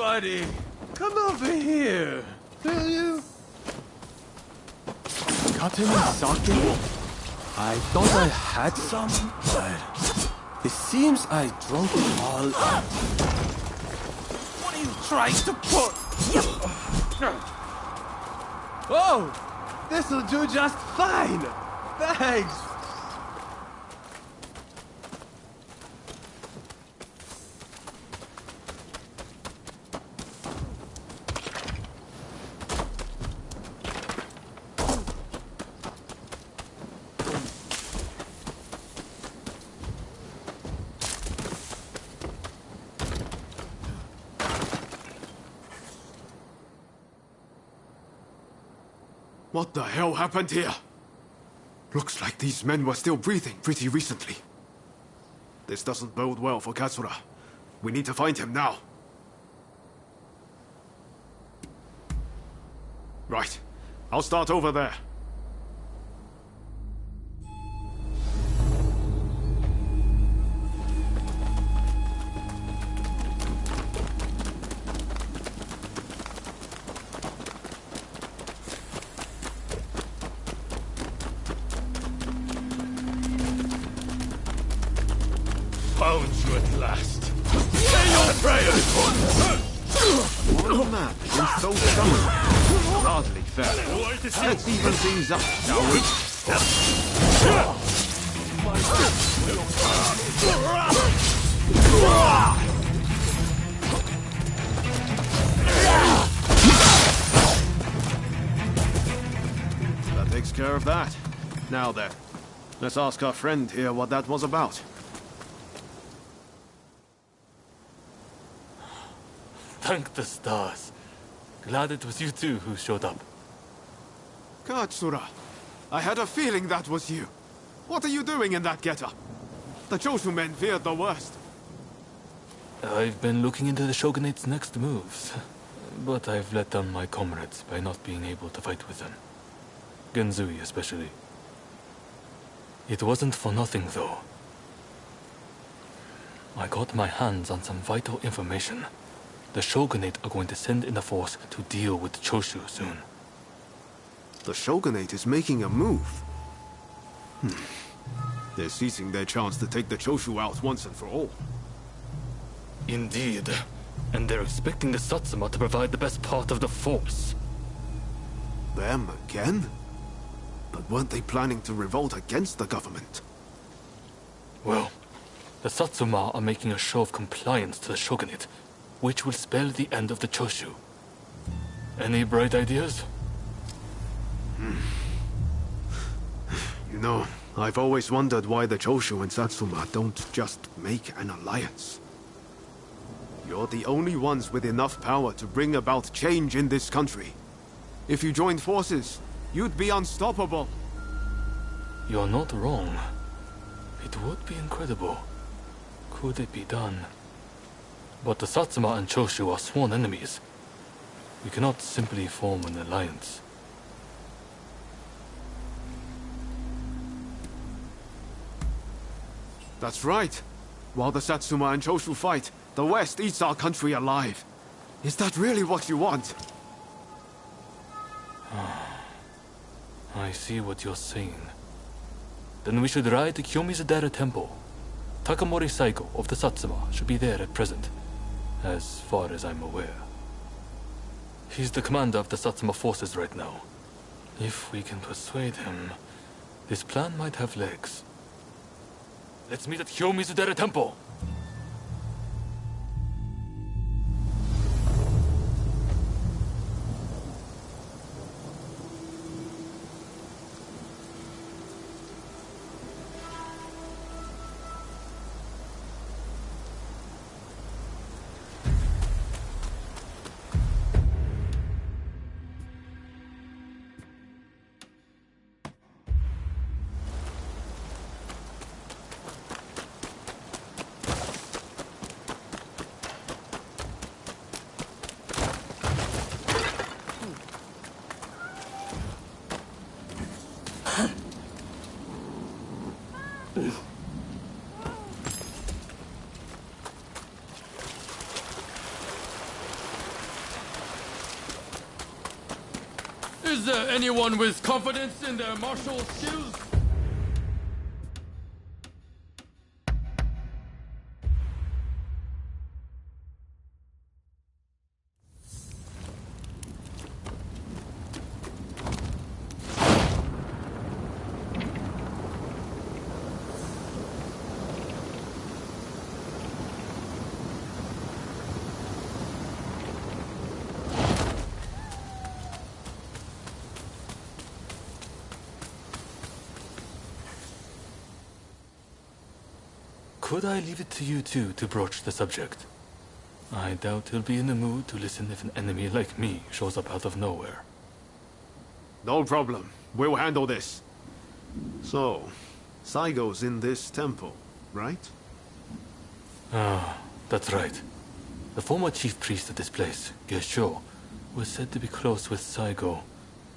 buddy. Come over here, will you? Got any sake? I thought I had some, but it seems I drunk it all up. What are you trying to put? Oh, this'll do just fine. Thanks. What the hell happened here? Looks like these men were still breathing pretty recently. This doesn't bode well for Katsura. We need to find him now. Right. I'll start over there. Found you at last. Say your prayers! One map in so summoned. Hardly fair. Let's even things up, shall we? That takes care of that. Now then, let's ask our friend here what that was about. Thank the stars. Glad it was you two who showed up. Katsura, I had a feeling that was you. What are you doing in that getup? The Choshu men feared the worst. I've been looking into the Shogunate's next moves, but I've let down my comrades by not being able to fight with them. Genzui especially. It wasn't for nothing, though. I got my hands on some vital information. The Shogunate are going to send in a force to deal with Choshu soon. The Shogunate is making a move. They're seizing their chance to take the Choshu out once and for all. Indeed. And they're expecting the Satsuma to provide the best part of the force. Them again? But weren't they planning to revolt against the government? Well, the Satsuma are making a show of compliance to the Shogunate, which will spell the end of the Choshu. Any bright ideas? You know, I've always wondered why the Choshu and Satsuma don't just make an alliance. You're the only ones with enough power to bring about change in this country. If you joined forces, you'd be unstoppable. You're not wrong. It would be incredible. Could it be done? But the Satsuma and Choshu are sworn enemies. We cannot simply form an alliance. That's right. While the Satsuma and Choshu fight, the West eats our country alive. Is that really what you want? I see what you're saying. Then we should ride to Kyomizudera Temple. Takamori Saigo of the Satsuma should be there at present, as far as I'm aware. He's the commander of the Satsuma forces right now. If we can persuade him, this plan might have legs. Let's meet at Kyomizudera Temple! Is there anyone with confidence in their martial skills? Could I leave it to you two to broach the subject? I doubt he'll be in the mood to listen if an enemy like me shows up out of nowhere. No problem. We'll handle this. So, Saigo's in this temple, right? Ah, that's right. The former chief priest of this place, Gesho, was said to be close with Saigo,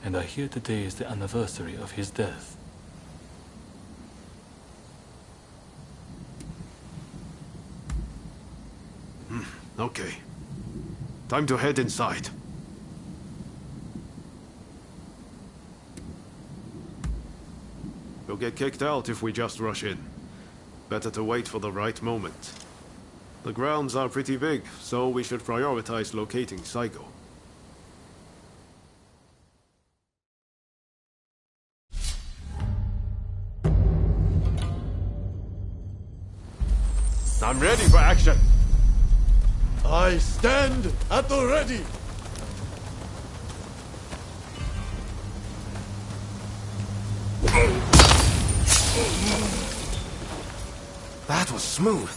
and I hear today is the anniversary of his death. Okay. Time to head inside. We'll get kicked out if we just rush in. Better to wait for the right moment. The grounds are pretty big, so we should prioritize locating Saigo. I'm ready for action! I stand at the ready! That was smooth.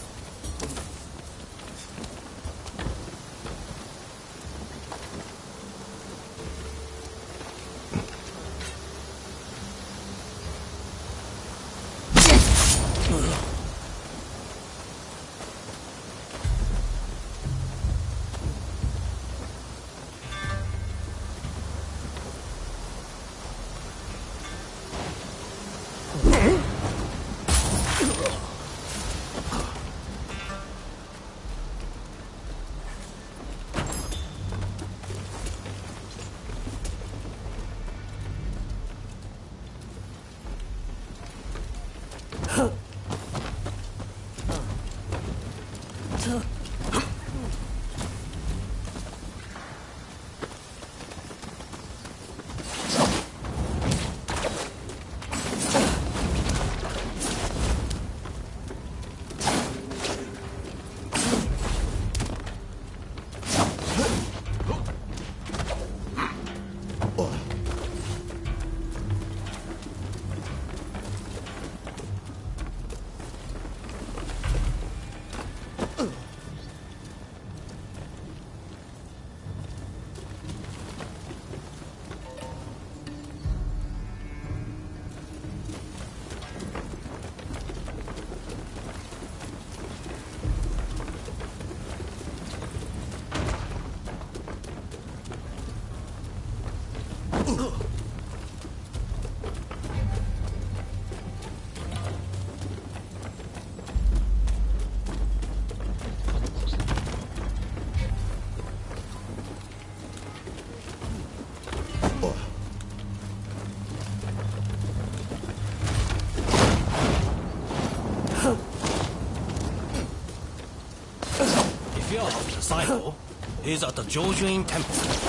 Saigo is at the Jojuin Temple.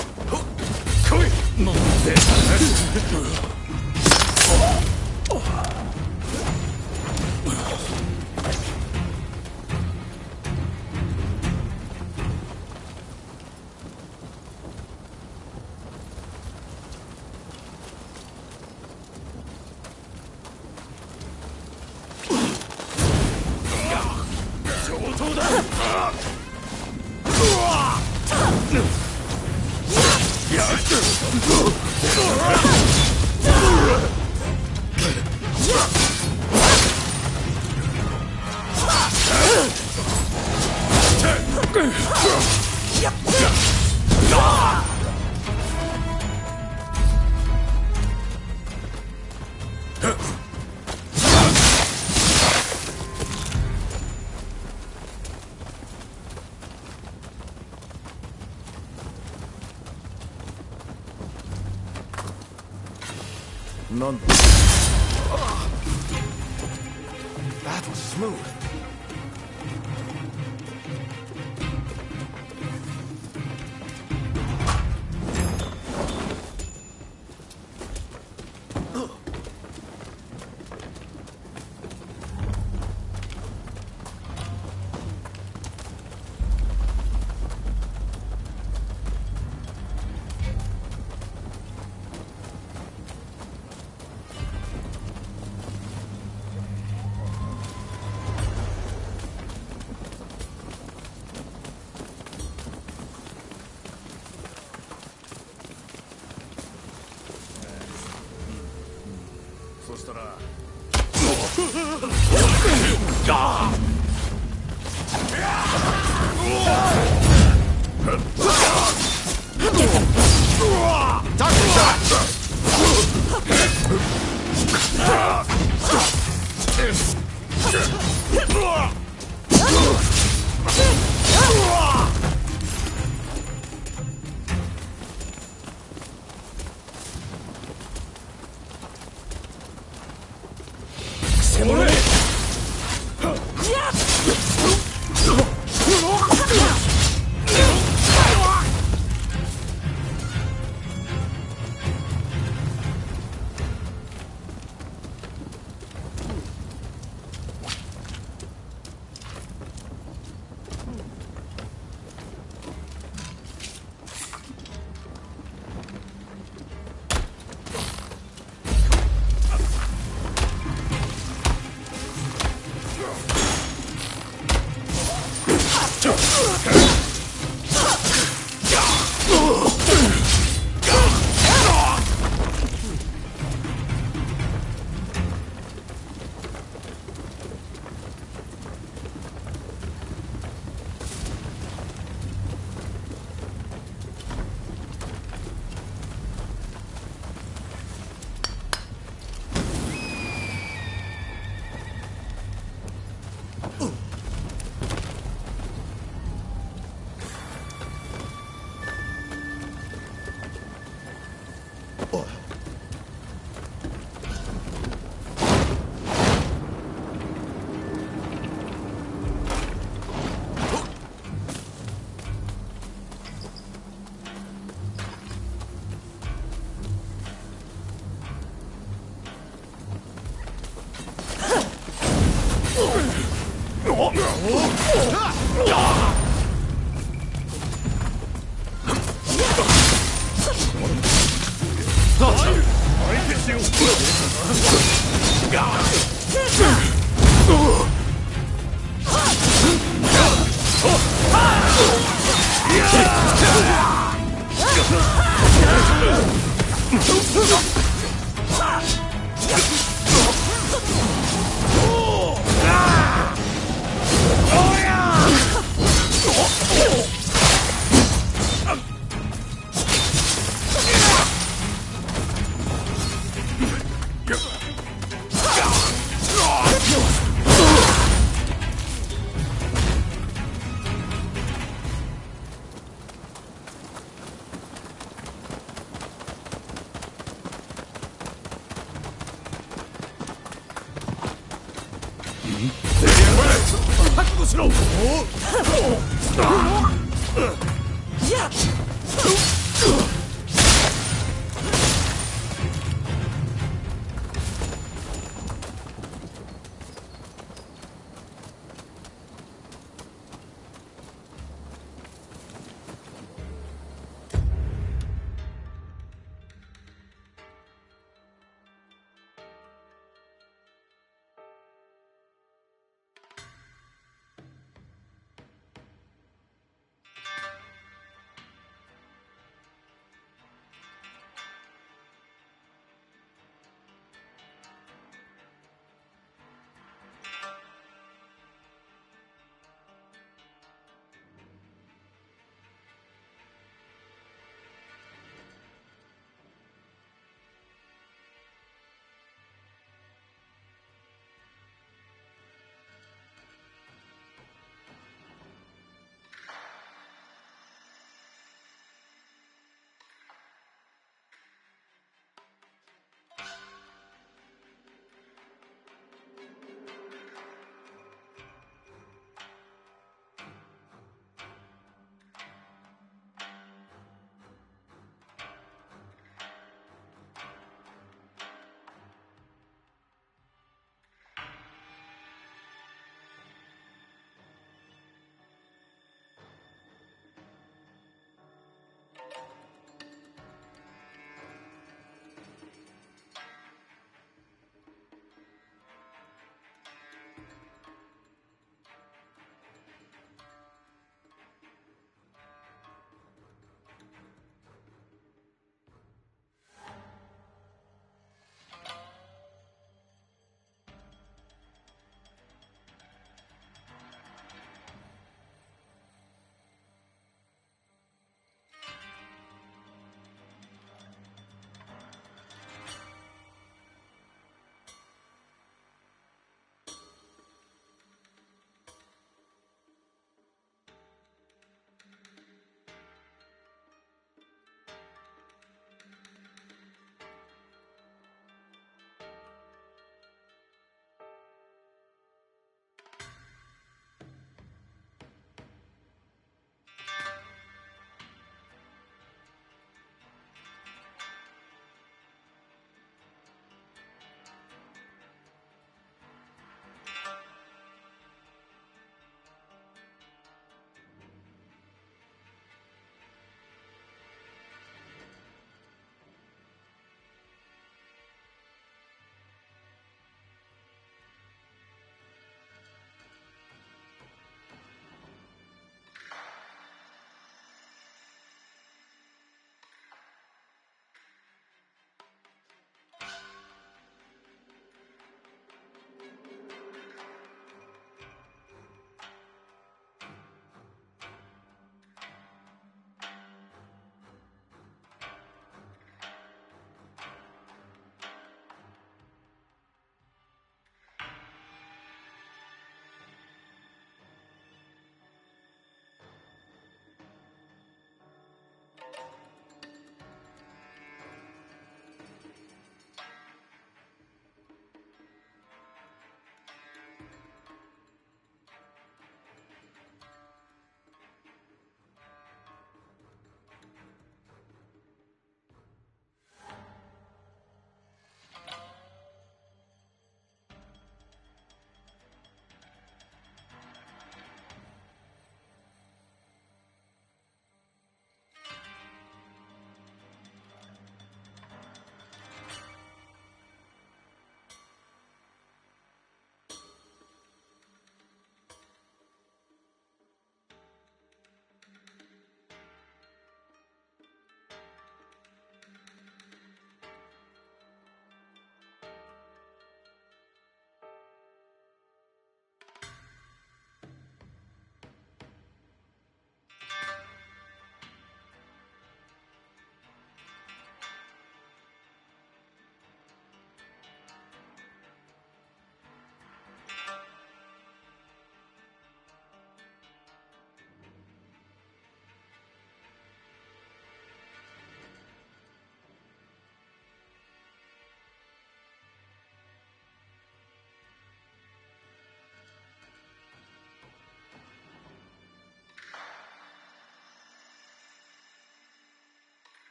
なんだ That was smooth.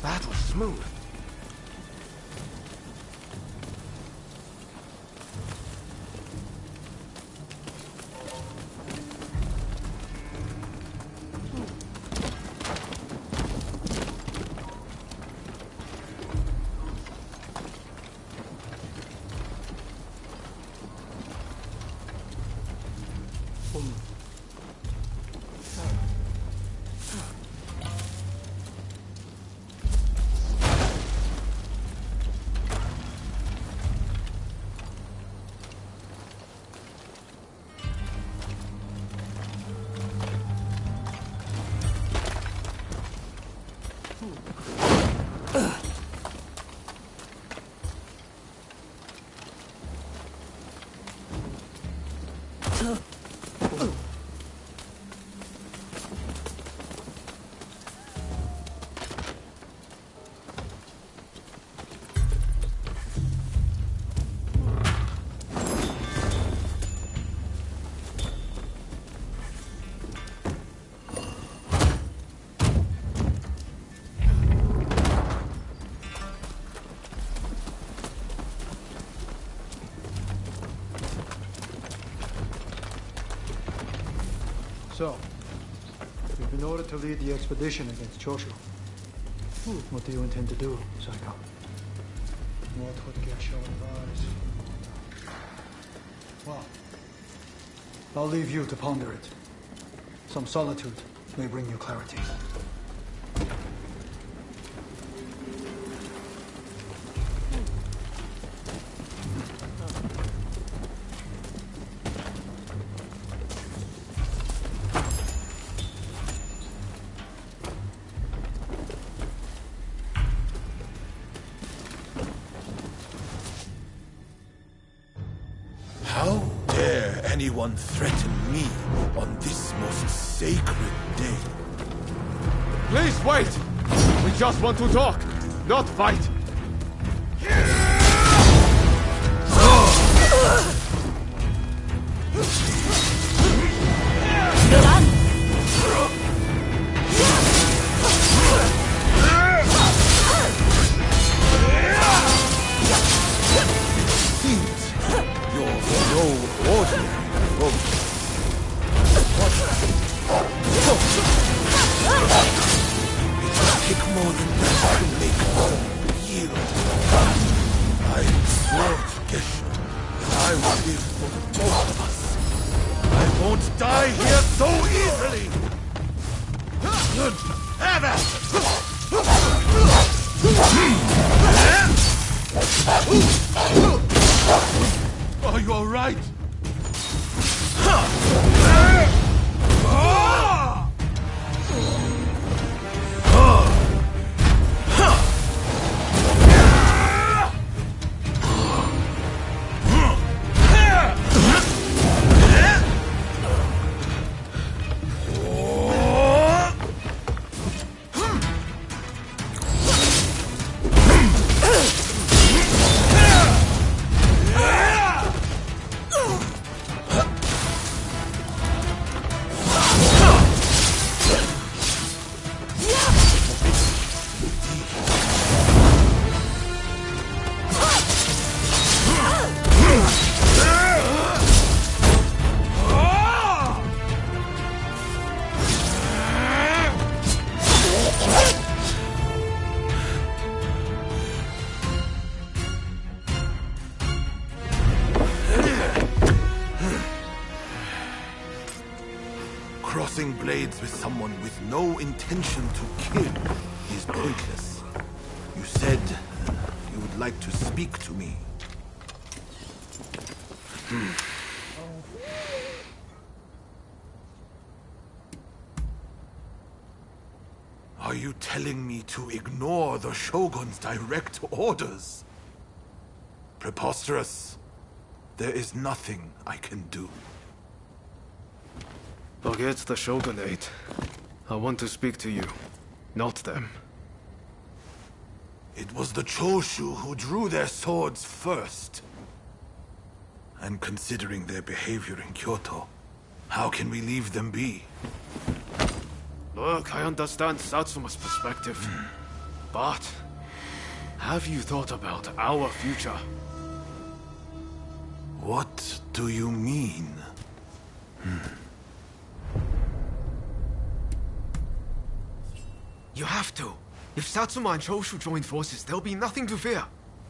That was smooth. So, you've been ordered to lead the expedition against Choshu. What do you intend to do, Saika? What would Gesho advise? Well, I'll leave you to ponder it. Some solitude may bring you clarity. How dare anyone threaten me on this most sacred day? Please wait! We just want to talk, not fight! Are you all right? Crossing blades with someone with no intention to kill is pointless. You said you would like to speak to me. Are you telling me to ignore the Shogun's direct orders? Preposterous. There is nothing I can do. Forget the Shogunate. I want to speak to you, not them. It was the Choshu who drew their swords first. And considering their behavior in Kyoto, how can we leave them be? Look, I understand Satsuma's perspective. But have you thought about our future? What do you mean? You have to. If Satsuma and Choshu join forces, there'll be nothing to fear.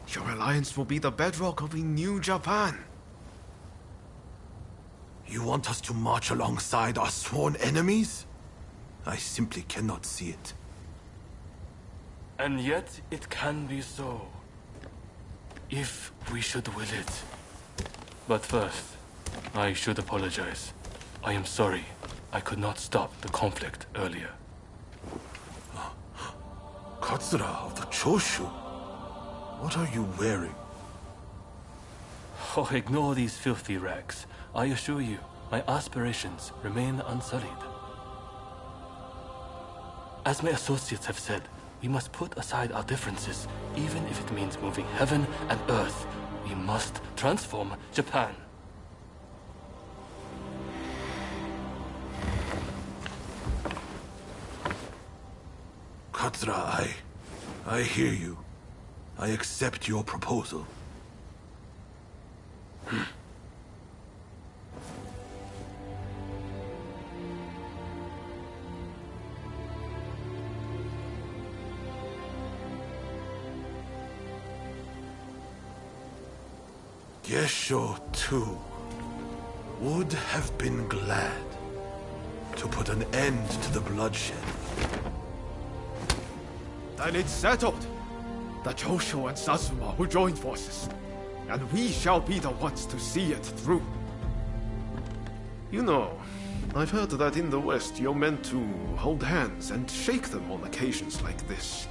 Your alliance will be the bedrock of a new Japan. You want us to march alongside our sworn enemies? I simply cannot see it. And yet, it can be so. If we should will it. But first, I should apologize. I am sorry I could not stop the conflict earlier. Katsura of the Choshu? What are you wearing? Oh, ignore these filthy rags. I assure you, my aspirations remain unsullied. As my associates have said, we must put aside our differences, even if it means moving heaven and earth. We must transform Japan. Katsura, I hear you. I accept your proposal. Gesho, too, would have been glad to put an end to the bloodshed. Then it's settled. The Choshu and Satsuma will join forces, and we shall be the ones to see it through. You know, I've heard that in the West you're meant to hold hands and shake them on occasions like this.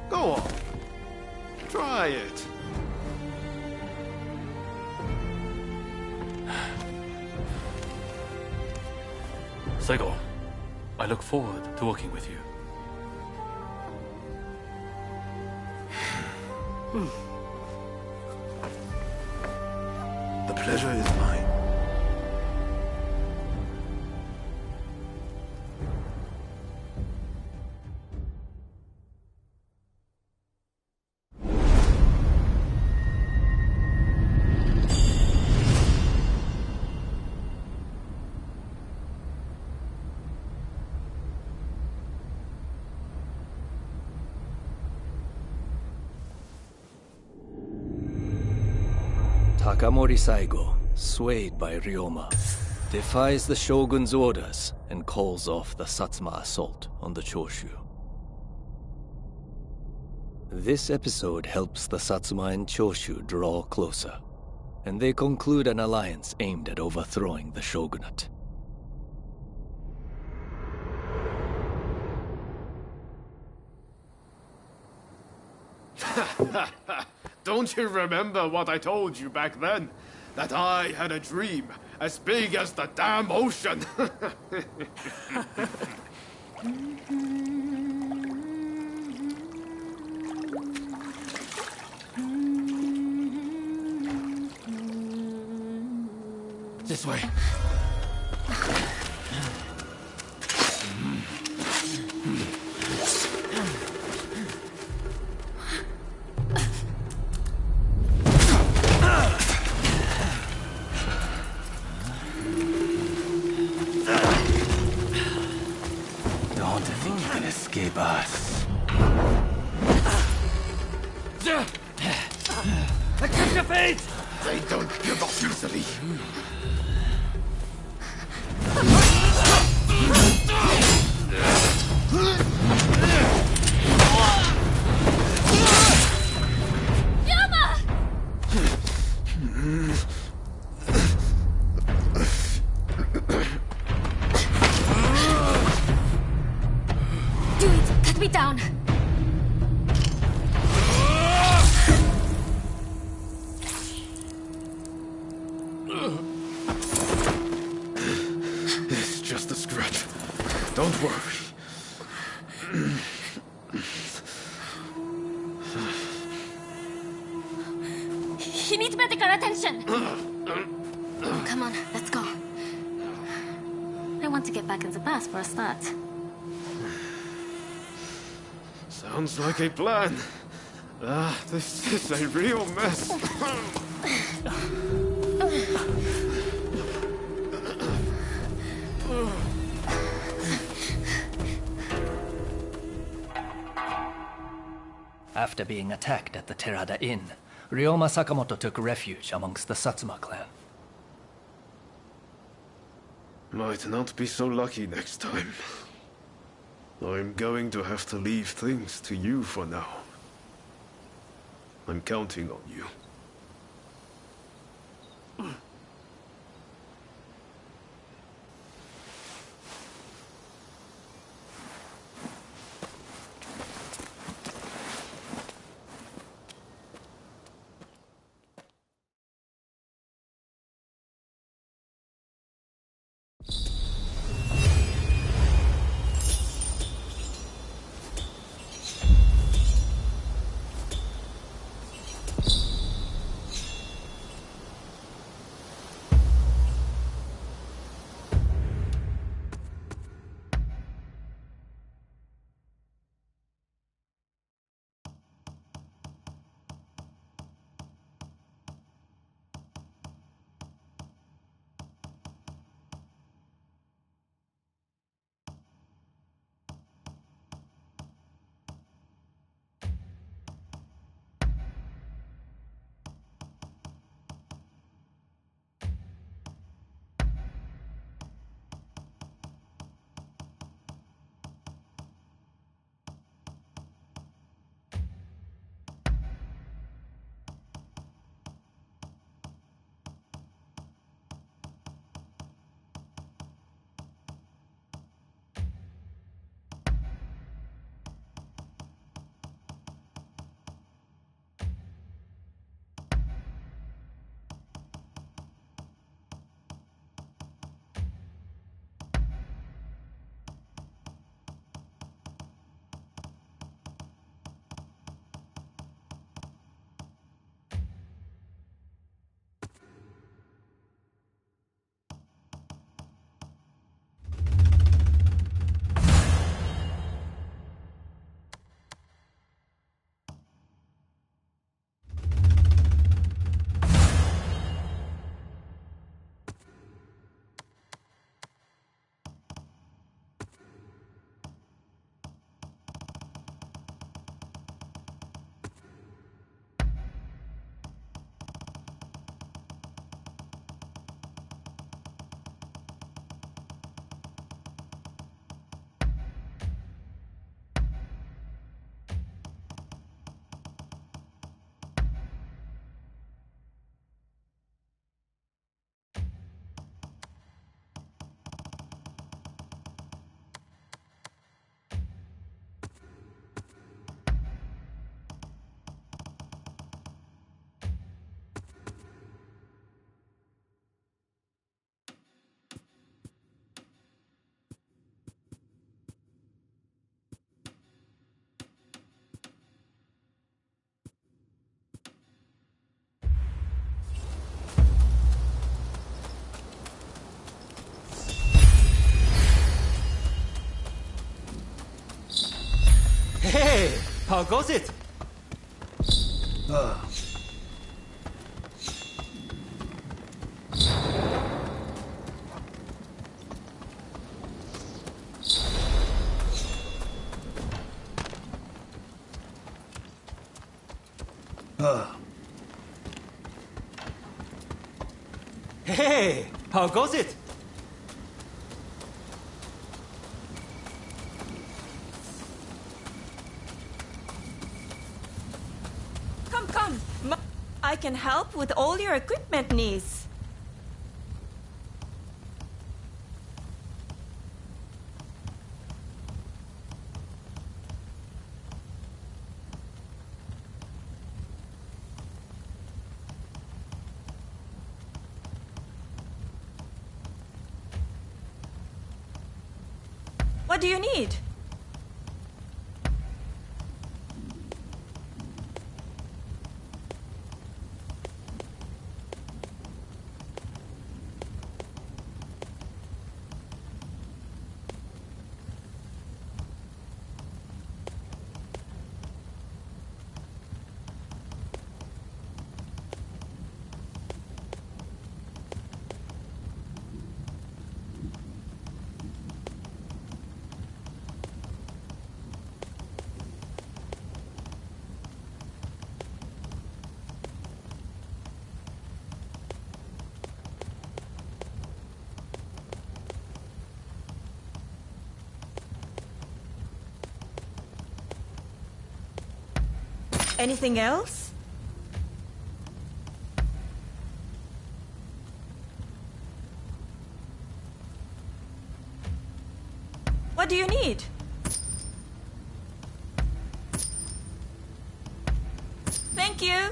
Go on. Try it. Saigo, I look forward to working with you. The pleasure is mine. Takamori Saigo, swayed by Ryoma, defies the Shogun's orders and calls off the Satsuma assault on the Choshu. This episode helps the Satsuma and Choshu draw closer, and they conclude an alliance aimed at overthrowing the shogunate. Don't you remember what I told you back then? That I had a dream as big as the damn ocean. This way. Don't think you can escape us. Accept your fate! They don't give up easily. Do it! Cut me down! It's just a scratch. Don't worry. He needs medical attention! Come on, let's go. I want to get back in the past for a start. Sounds like a plan. This is a real mess. After being attacked at the Terada Inn, Ryoma Sakamoto took refuge amongst the Satsuma clan. Might not be so lucky next time. I'm going to have to leave things to you for now. I'm counting on you. Hey, how goes it? Hey, how goes it? Come. I can help with all your equipment needs. What do you need? Anything else? What do you need? Thank you.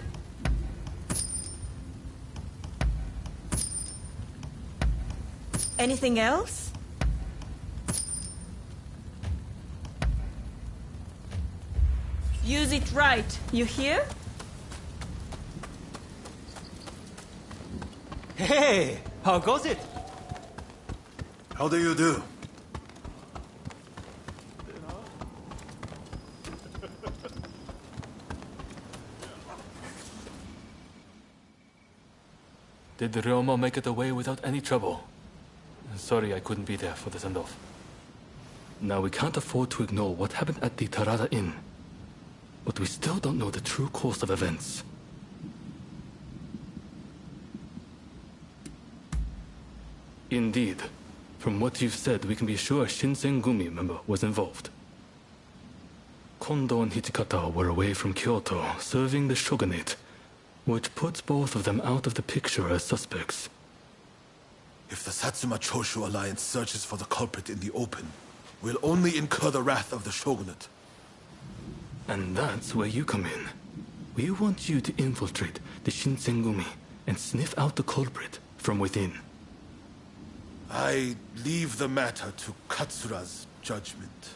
Anything else? Use it right, you hear? Hey, how goes it? How do you do? Did Ryoma make it away without any trouble? Sorry I couldn't be there for the send-off. Now we can't afford to ignore what happened at the Tarada Inn. But we still don't know the true course of events. Indeed. From what you've said, we can be sure a Shinsengumi member was involved. Kondo and Hichikata were away from Kyoto, serving the shogunate, which puts both of them out of the picture as suspects. If the Satsuma-Choshu alliance searches for the culprit in the open, we'll only incur the wrath of the shogunate. And that's where you come in. We want you to infiltrate the Shinsengumi and sniff out the culprit from within. I leave the matter to Katsura's judgment.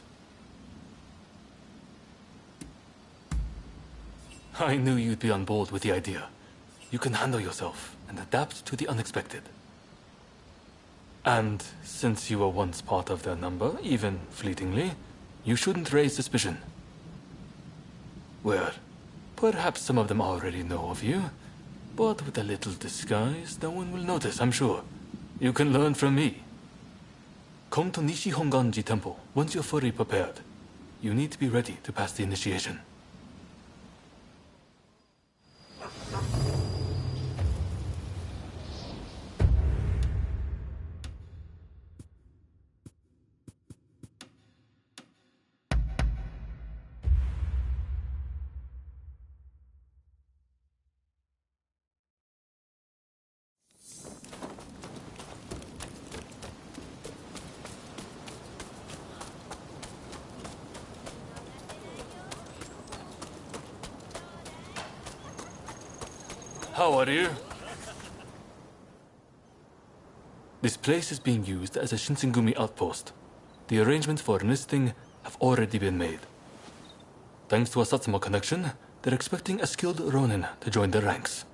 I knew you'd be on board with the idea. You can handle yourself and adapt to the unexpected. And since you were once part of their number, even fleetingly, you shouldn't raise suspicion. Well, perhaps some of them already know of you, but with a little disguise, no one will notice, I'm sure. You can learn from me. Come to Nishi Honganji Temple once you're fully prepared. You need to be ready to pass the initiation. How are you? This place is being used as a Shinsengumi outpost. The arrangements for enlisting have already been made. Thanks to a Satsuma connection, they're expecting a skilled Ronin to join their ranks.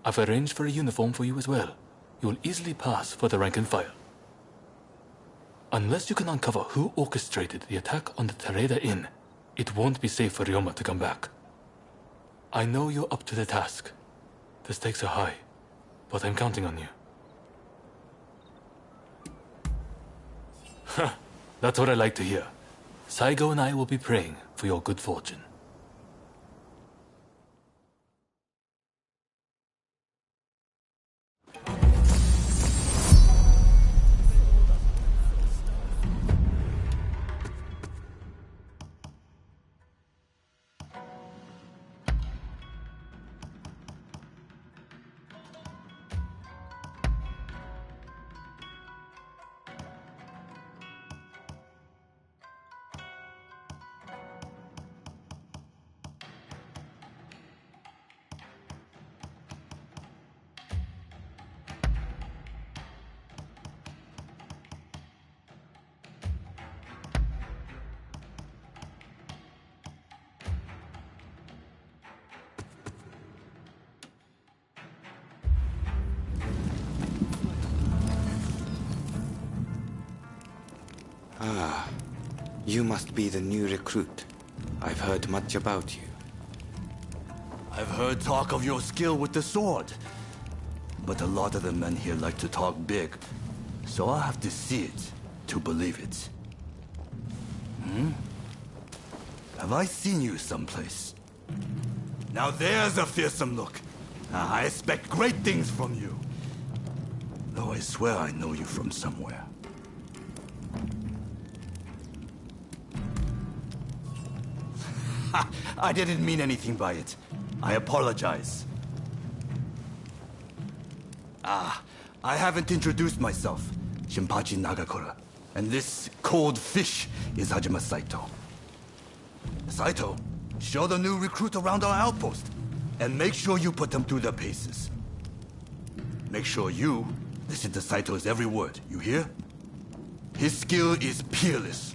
I've arranged for a uniform for you as well. You will easily pass for the rank and file. Unless you can uncover who orchestrated the attack on the Tareda Inn, it won't be safe for Ryoma to come back. I know you're up to the task. The stakes are high, but I'm counting on you. That's what I like to hear. Saigo and I will be praying for your good fortune. Ah, you must be the new recruit. I've heard much about you. I've heard talk of your skill with the sword. But a lot of the men here like to talk big. So I'll have to see it to believe it. Have I seen you someplace? Now there's a fearsome look. I expect great things from you. Though I swear I know you from somewhere. I didn't mean anything by it. I apologize. I haven't introduced myself. Shinpachi Nagakura. And this cold fish is Hajime Saito. Saito, show the new recruit around our outpost. And make sure you put them through their paces. Make sure you listen to Saito's every word, you hear? His skill is peerless.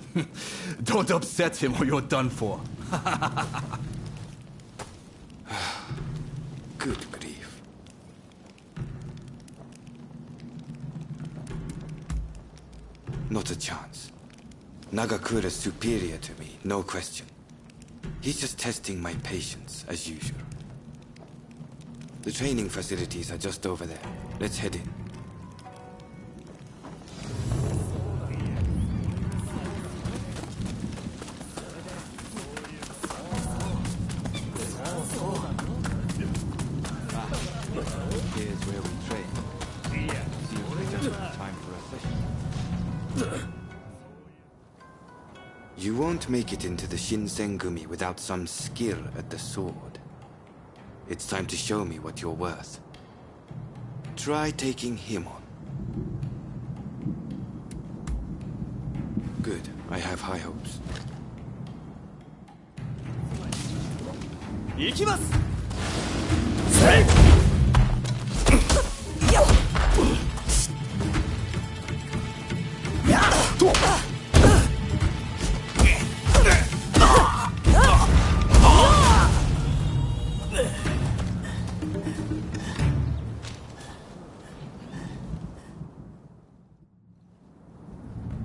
Don't upset him or you're done for. Good grief. Not a chance. Nagakura's superior to me, no question. He's just testing my patience, as usual. The training facilities are just over there. Let's head in. Here's where we train. Seems like just in time for a session. You won't make it into the Shinsengumi without some skill at the sword. It's time to show me what you're worth. Try taking him on. Good. I have high hopes. 行きます。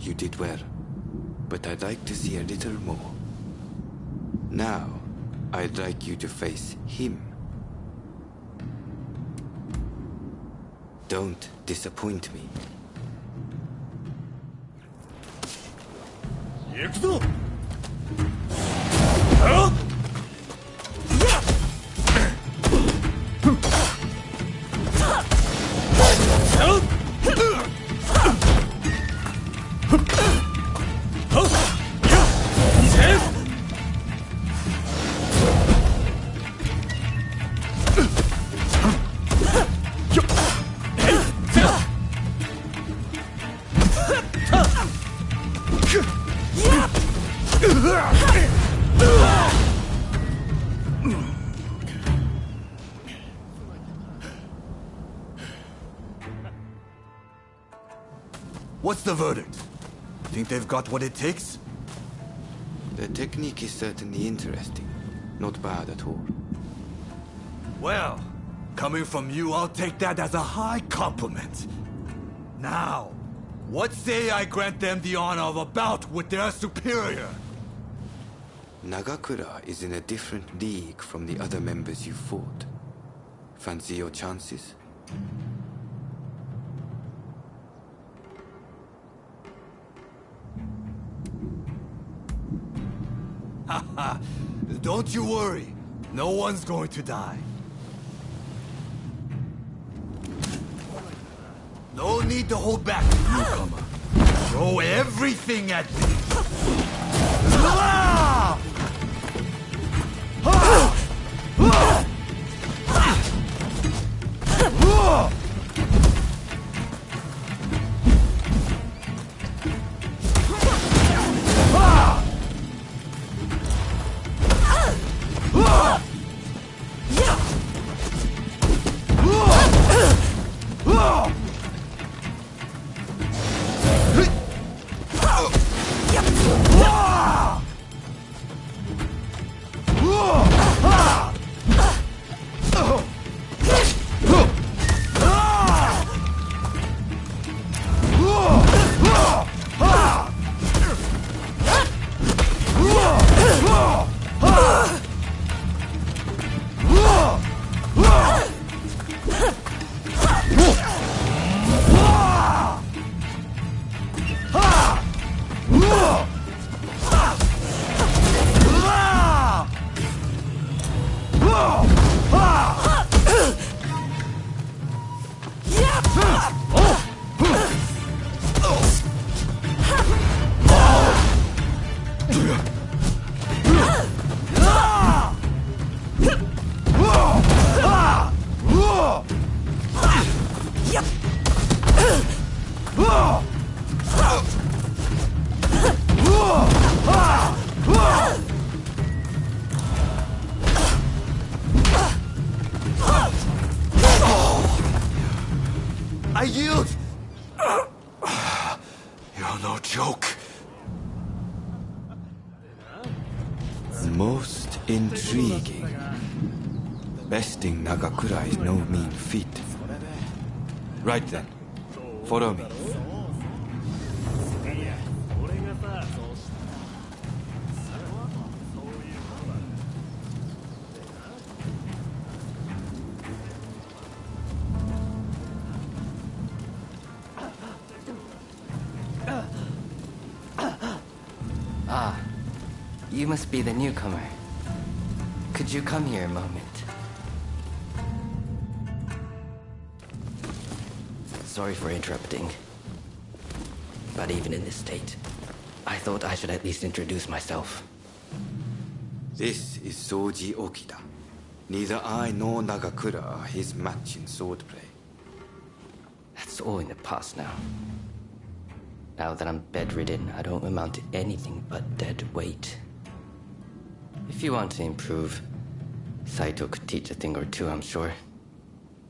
You did well, but I'd like to see a little more. Now, I'd like you to face him. Don't disappoint me. 行くぞ。What's the verdict? Think they've got what it takes? The technique is certainly interesting. Not bad at all. Well, coming from you, I'll take that as a high compliment. Now, what say I grant them the honor of a bout with their superior? Nagakura is in a different league from the other members you fought. Fancy your chances? Haha, don't you worry. No one's going to die. No need to hold back, newcomer. Throw everything at me. Ah! Ah! Ah! Ah! You're no joke. Most intriguing. Besting Nagakura is no mean feat. Right then, follow me. Ah, you must be the newcomer. Could you come here a moment? Sorry for interrupting. But even in this state, I thought I should at least introduce myself. This is Soji Okita. Neither I nor Nagakura are his match in swordplay. That's all in the past now. Now that I'm bedridden, I don't amount to anything but dead weight. If you want to improve, Saito could teach a thing or two, I'm sure.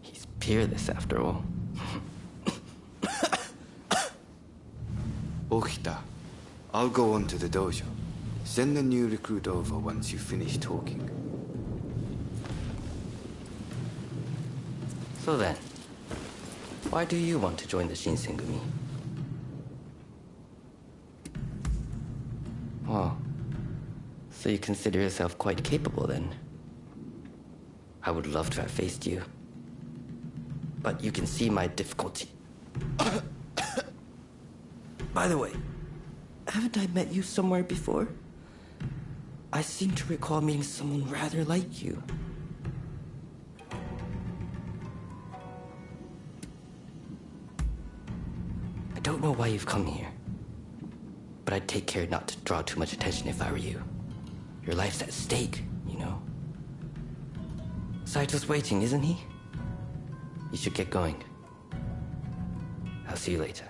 He's peerless after all. Okita, I'll go on to the dojo. Send the new recruit over once you finish talking. So then, why do you want to join the Shinsengumi? Oh, so you consider yourself quite capable then? I would love to have faced you. But you can see my difficulty. By the way, haven't I met you somewhere before? I seem to recall meeting someone rather like you. I don't know why you've come here, but I'd take care not to draw too much attention if I were you. Your life's at stake, you know. Saito's waiting, isn't he? You should get going. I'll see you later.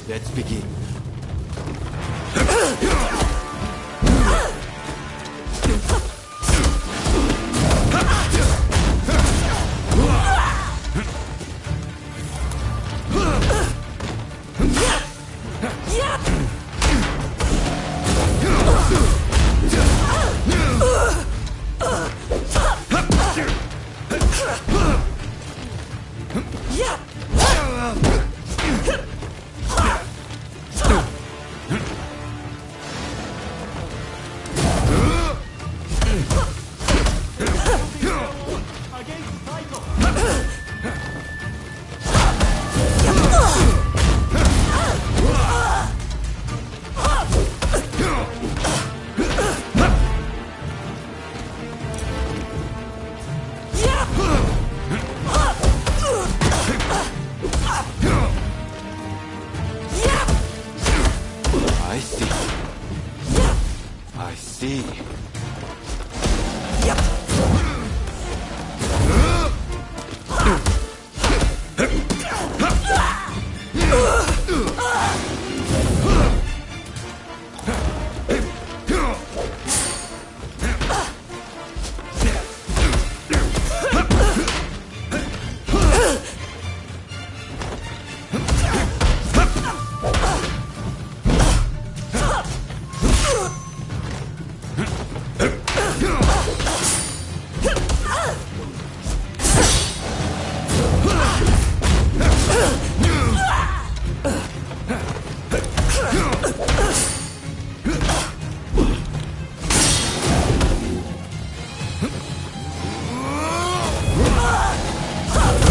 Let's begin.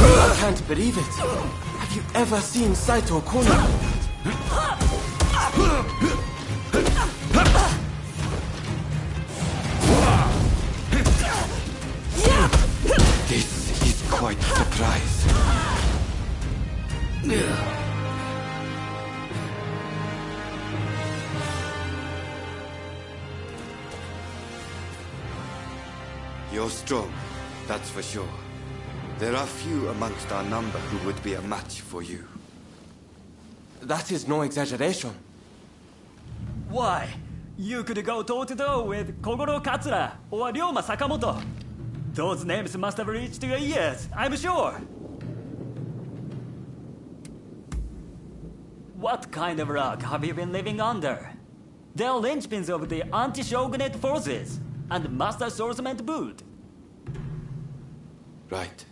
I can't believe it. Have you ever seen Saito corner? This is quite a surprise. You're strong, that's for sure. There are few amongst our number who would be a match for you. That is no exaggeration. Why? You could go toe-to-toe with Kogoro Katsura or Ryoma Sakamoto. Those names must have reached your ears, I'm sure. What kind of rock have you been living under? They're linchpins of the anti-shogunate forces and master swordsman to boot. Right.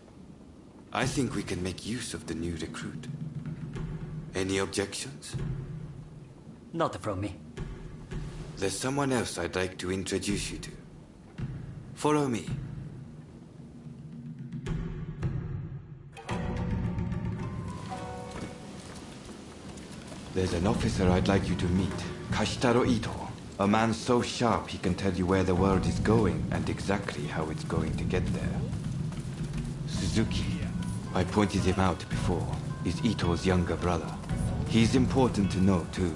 I think we can make use of the new recruit. Any objections? Not from me. There's someone else I'd like to introduce you to. Follow me. There's an officer I'd like you to meet, Kashitaro Ito. A man so sharp he can tell you where the world is going and exactly how it's going to get there. Suzuki, I pointed him out before, is Ito's younger brother. He's important to know too.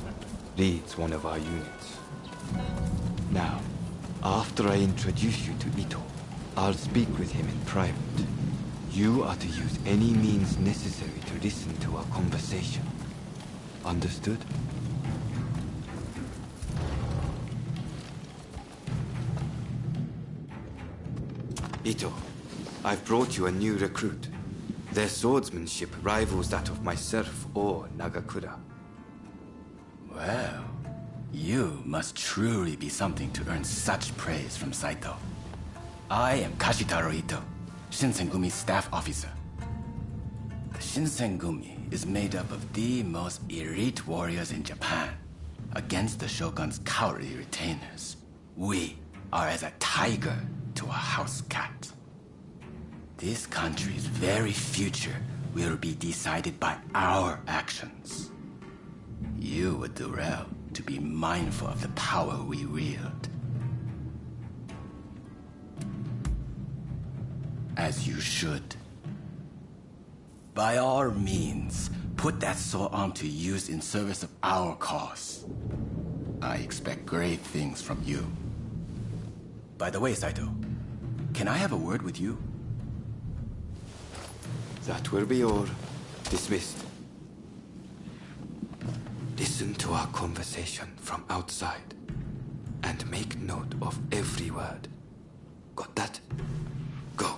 Leads one of our units. Now, after I introduce you to Ito, I'll speak with him in private. You are to use any means necessary to listen to our conversation. Understood? Ito, I've brought you a new recruit. Their swordsmanship rivals that of myself or Nagakura. Well, you must truly be something to earn such praise from Saito. I am Kashitaro Ito, Shinsengumi's staff officer. The Shinsengumi is made up of the most elite warriors in Japan. Against the Shogun's cowardly retainers, we are as a tiger to a house cat. This country's very future will be decided by our actions. You would do well to be mindful of the power we wield. As you should. By all means, put that sword on to use in service of our cause. I expect great things from you. By the way, Saito, can I have a word with you? That will be all. Dismissed. Listen to our conversation from outside and make note of every word. Got that? Go.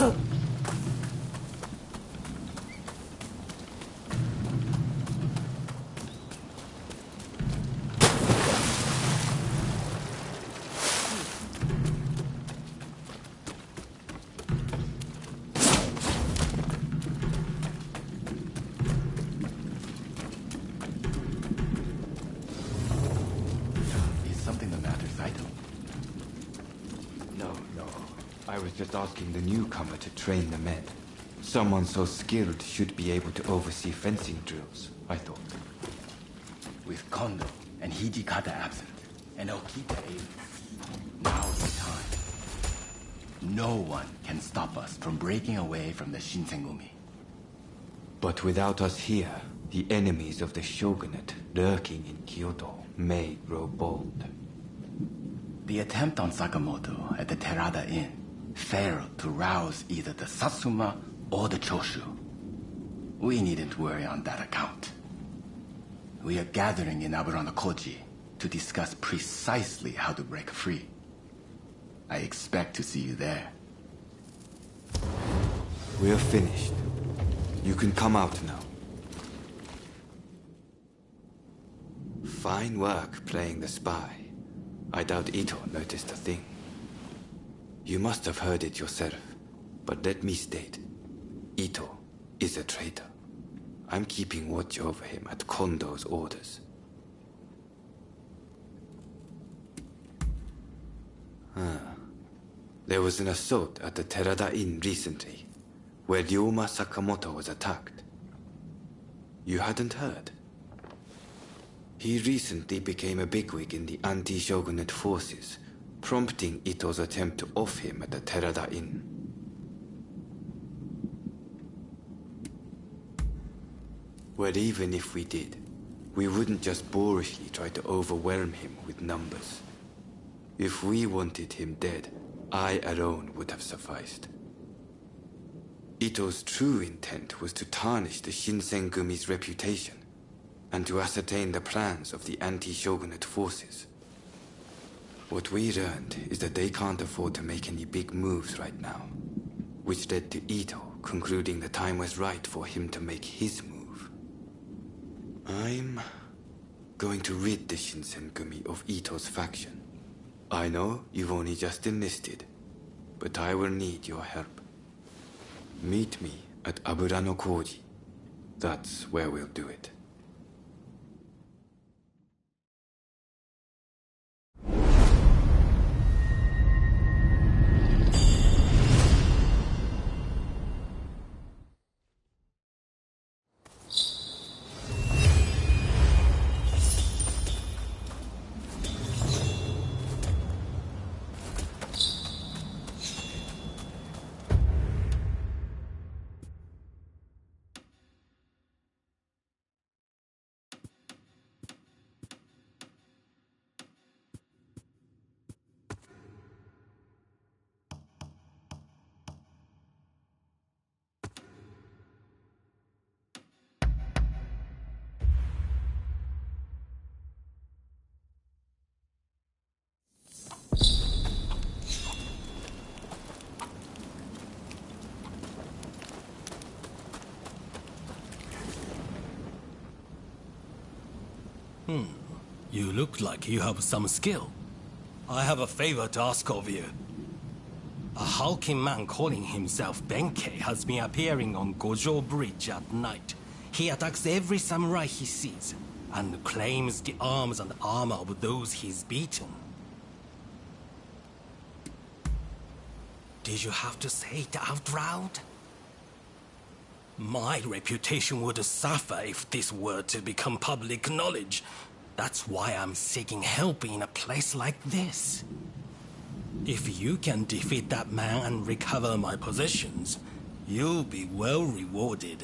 Is something the matter, Saito? No. I was just asking the newcomer to train the men. Someone so skilled should be able to oversee fencing drills, I thought. With Kondo and Hijikata absent, and Okita ailing, now's the time. No one can stop us from breaking away from the Shinsengumi. But without us here, the enemies of the shogunate lurking in Kyoto may grow bold. The attempt on Sakamoto at the Terada Inn failed to rouse either the Satsuma or the Choshu. We needn't worry on that account. We are gathering in Aburanokoji to discuss precisely how to break free. I expect to see you there. We're finished. You can come out now. Fine work playing the spy. I doubt Ito noticed a thing. You must have heard it yourself, but let me state, Ito is a traitor. I'm keeping watch over him at Kondo's orders. There was an assault at the Terada Inn recently, where Ryoma Sakamoto was attacked. You hadn't heard? He recently became a bigwig in the anti-shogunate forces, prompting Ito's attempt to off him at the Terada Inn. Well, even if we did, we wouldn't just boorishly try to overwhelm him with numbers. If we wanted him dead, I alone would have sufficed. Ito's true intent was to tarnish the Shinsengumi's reputation, and to ascertain the plans of the anti-shogunate forces. What we learned is that they can't afford to make any big moves right now, which led to Ito concluding the time was right for him to make his move. I'm going to rid the Shinsengumi of Ito's faction. I know you've only just enlisted, but I will need your help. Meet me at Aburanokoji. That's where we'll do it. You look like you have some skill. I have a favor to ask of you. A hulking man calling himself Benkei has been appearing on Gojo Bridge at night. He attacks every samurai he sees, and claims the arms and armor of those he's beaten. Did you have to say it out loud? My reputation would suffer if this were to become public knowledge. That's why I'm seeking help in a place like this. If you can defeat that man and recover my possessions, you'll be well rewarded.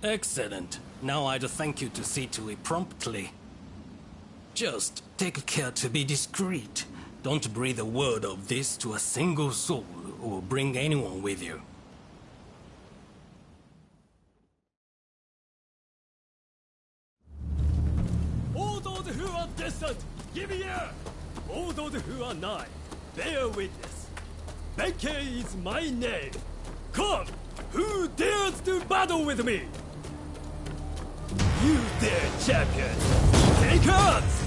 Excellent. Now I'd thank you to see to it promptly. Just take care to be discreet. Don't breathe a word of this to a single soul, or bring anyone with you. All those who are distant, give ear! All those who are nigh, Bear witness. Benkei is my name. Come! Who dares to battle with me? You dare, champion! Take us!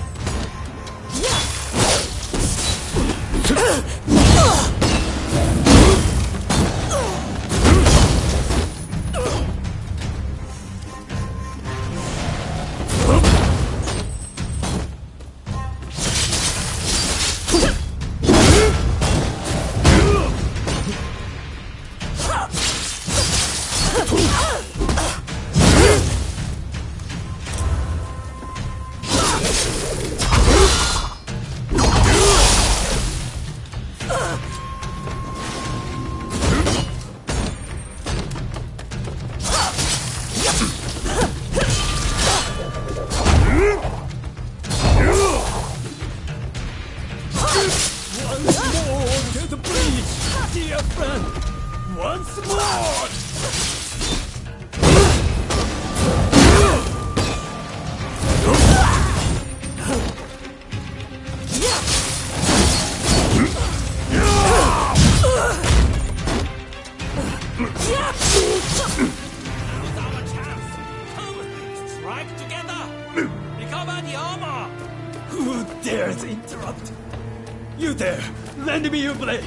Lend me your blade!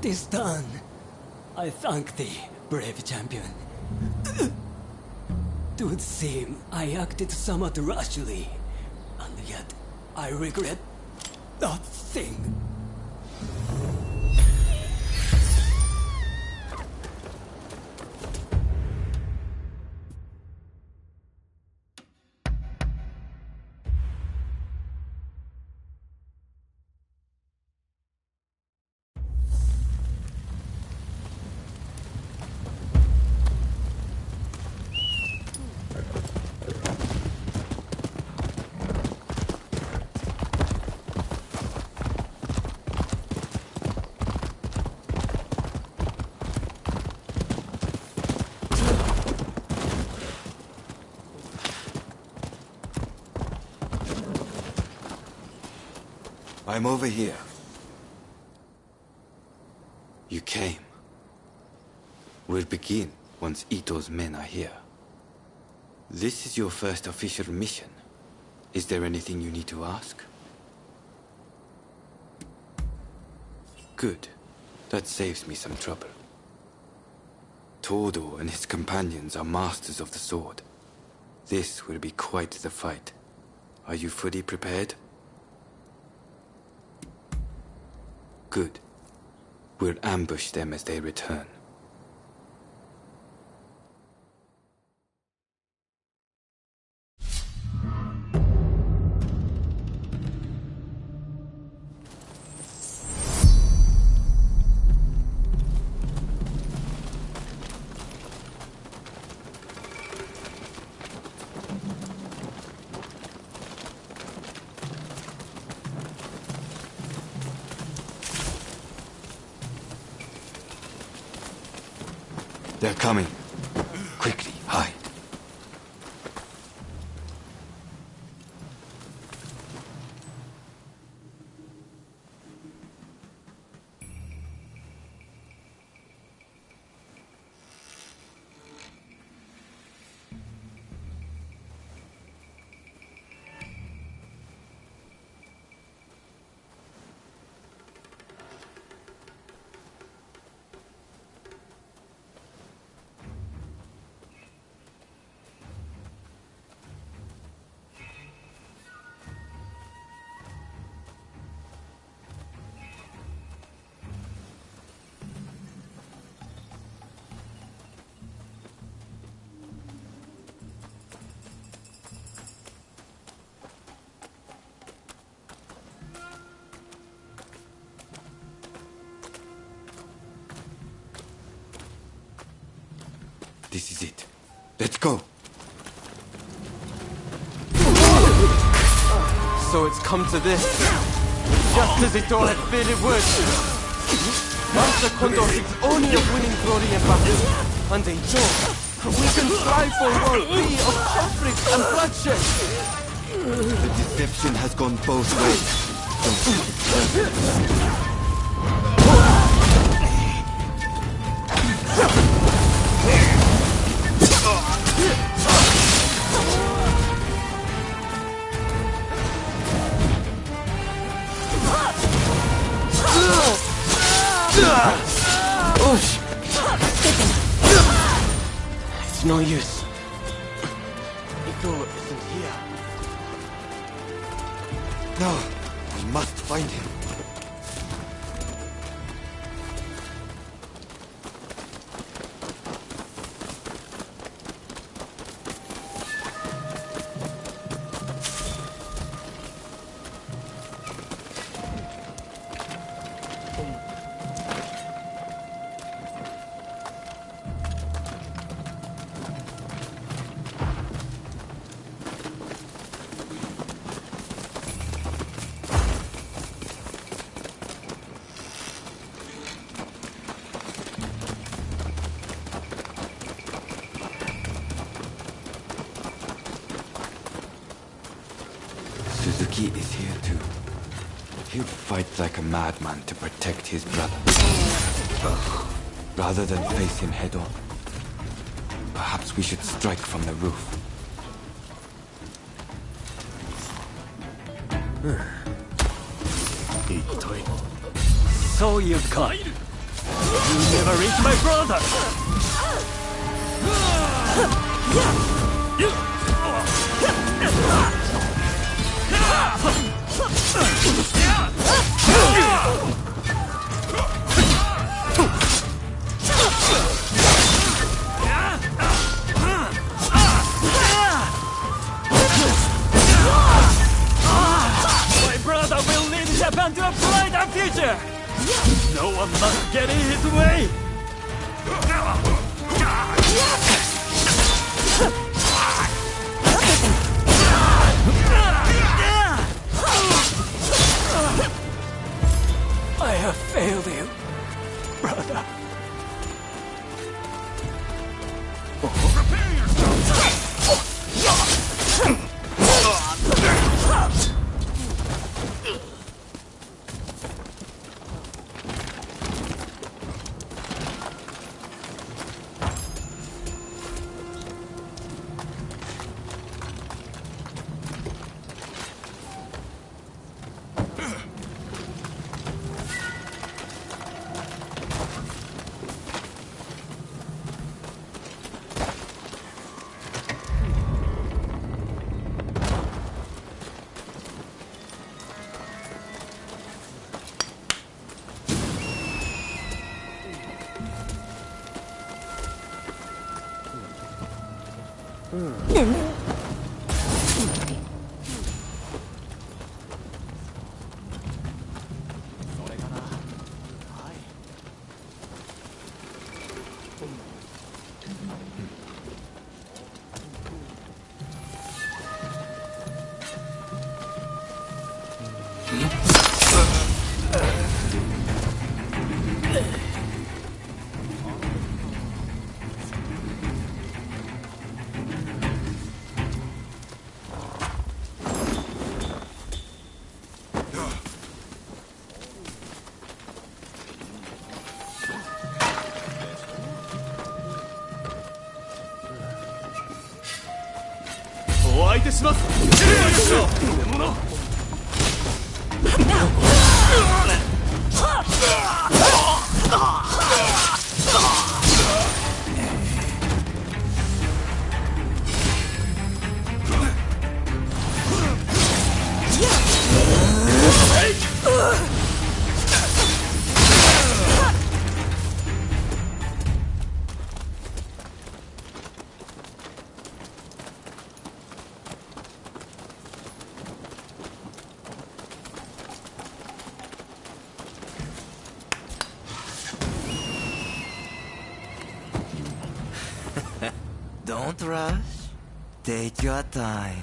This done, I thank thee, brave champion. Would seem I acted somewhat rashly, and yet I regret nothing. I'm over here. You came. We'll begin once Ito's men are here. This is your first official mission. Is there anything you need to ask? Good. That saves me some trouble. Todo and his companions are masters of the sword. This will be quite the fight. Are you fully prepared? Good. We'll ambush them as they return. They're coming. Quickly, hide. This is it. Let's go. So it's come to this. Just as Ito had feared it would. Master Kondo thinks only of winning glory and battle. And Ito, we can strive for a world free of conflict and bloodshed. The deception has gone both ways. It's no use. Ito isn't here. No, we must find him. Suzuki is here too. He'll fight like a madman to protect his brother. Rather than face him head on, perhaps we should strike from the roof. So you've come. You never reach my brother. My brother will lead Japan to a brighter future. No one must get in his way. I have failed you, brother. Prepare yourself! Don't rush. Take your time.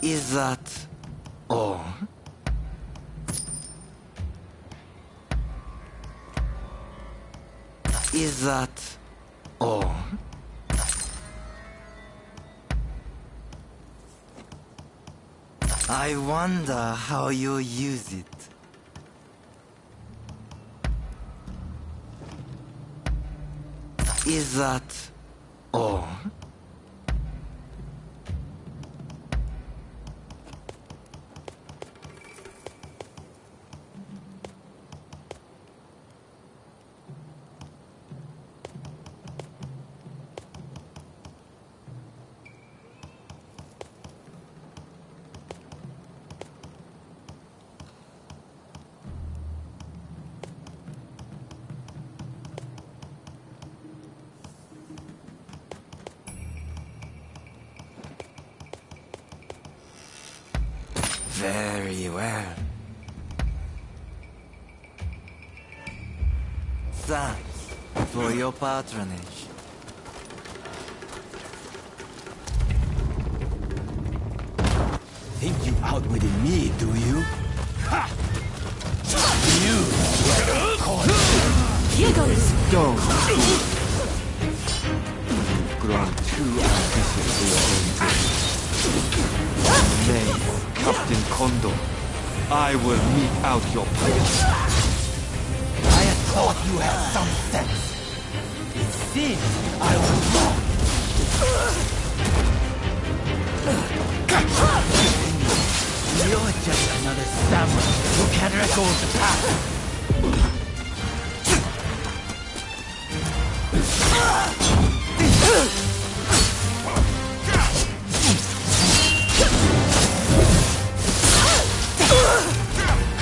Is that all? Is that all? I wonder how you use it. Is that all? Very well. Thanks for your patronage. Think you outwitted me, do you? Ha! You Here goes. Don't. You've grown too ambitious for your own good. Nay, Captain Kondo, I will mete out your punch. I had thought you had some sense. It seems I was wrong. You're just another samurai who can't let go of the past.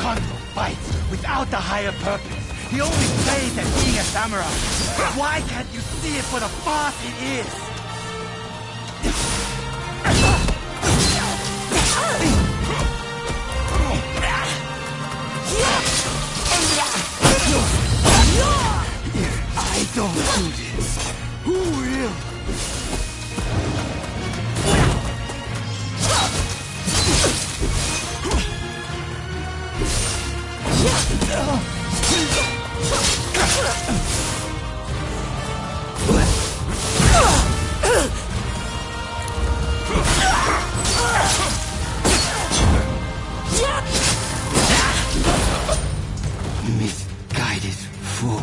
Kondo fights without a higher purpose. He only plays at being a samurai. Why can't you see it for the farce it is? I don't do this. Who will? Misguided fools.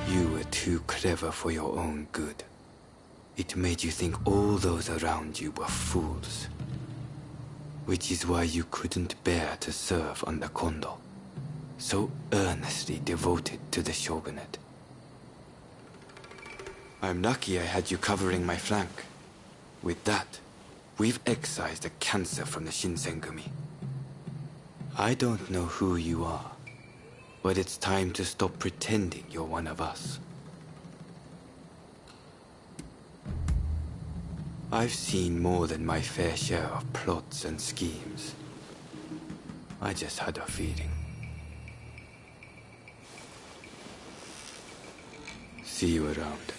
You were too clever for your own good. It made you think all those around you were fools. Which is why you couldn't bear to serve under Kondo, so earnestly devoted to the shogunate. I'm lucky I had you covering my flank. With that, we've excised a cancer from the Shinsengumi. I don't know who you are, but it's time to stop pretending you're one of us. I've seen more than my fair share of plots and schemes. I just had a feeling. See you around.